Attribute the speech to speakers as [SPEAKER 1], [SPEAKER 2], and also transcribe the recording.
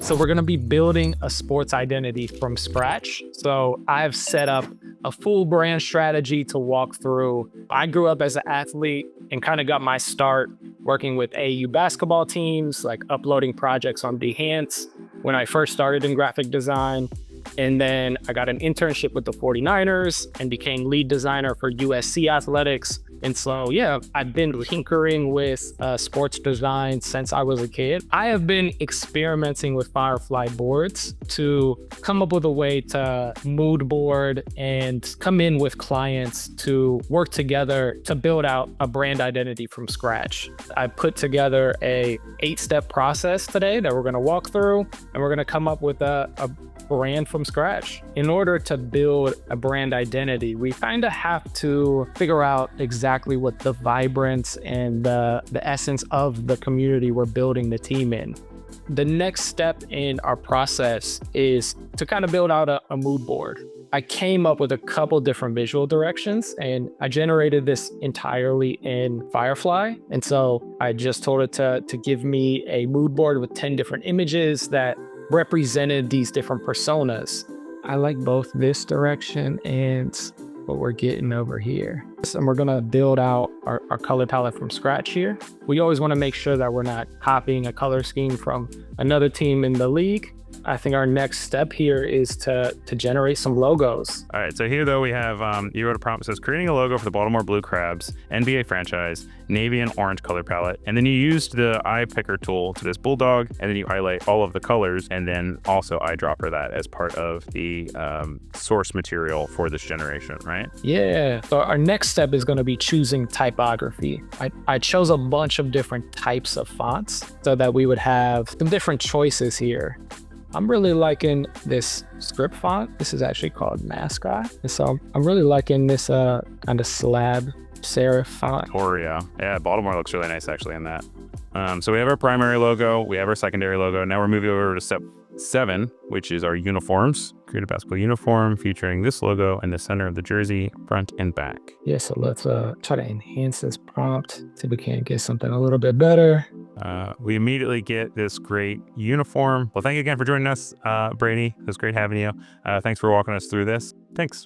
[SPEAKER 1] So we're gonna be building a sports identity from scratch. So I've set up a full brand strategy to walk through. I grew up as an athlete and kind of got my start working with AU basketball teams, like uploading projects on Behance when I first started in graphic design. And then I got an internship with the 49ers and became lead designer for USC Athletics. And so, yeah, I've been tinkering with sports design since I was a kid. I have been experimenting with Firefly Boards to come up with a way to mood board and come in with clients to work together to build out a brand identity from scratch. I put together a 8-step process today that we're gonna walk through, and we're gonna come up with a brand from scratch. In order to build a brand identity, we kind of have to figure out exactly what the vibrance and the essence of the community we're building the team in. The next step in our process is to kind of build out a mood board. I came up with a couple different visual directions, and I generated this entirely in Firefly. And so I just told it to give me a mood board with 10 different images that represented these different personas. I like both this direction and what we're getting over here. And we're gonna build out our color palette from scratch here. We always wanna make sure that we're not copying a color scheme from another team in the league. I think our next step here is to generate some logos.
[SPEAKER 2] All right, so here though we have, you wrote a prompt that says creating a logo for the Baltimore Blue Crabs, NBA franchise, navy and orange color palette. And then you used the eye picker tool to this bulldog, and then you highlight all of the colors, and then also eyedropper that as part of the source material for this generation, right?
[SPEAKER 1] Yeah, so our next step is gonna be choosing typography. I chose a bunch of different types of fonts so that we would have some different choices here. I'm really liking this script font. This is actually called Mascot. And so I'm really liking this kind of slab serif font.
[SPEAKER 2] Yeah, Baltimore looks really nice actually in that. So we have our primary logo, we have our secondary logo. Now we're moving over to step 7, which is our uniforms. Create a basketball uniform featuring this logo in the center of the jersey, front and back.
[SPEAKER 1] Yeah, so let's try to enhance this prompt, see if we can get something a little bit better.
[SPEAKER 2] We immediately get this great uniform. Well, thank you again for joining us, Brady. It was great having you. Thanks for walking us through this. Thanks.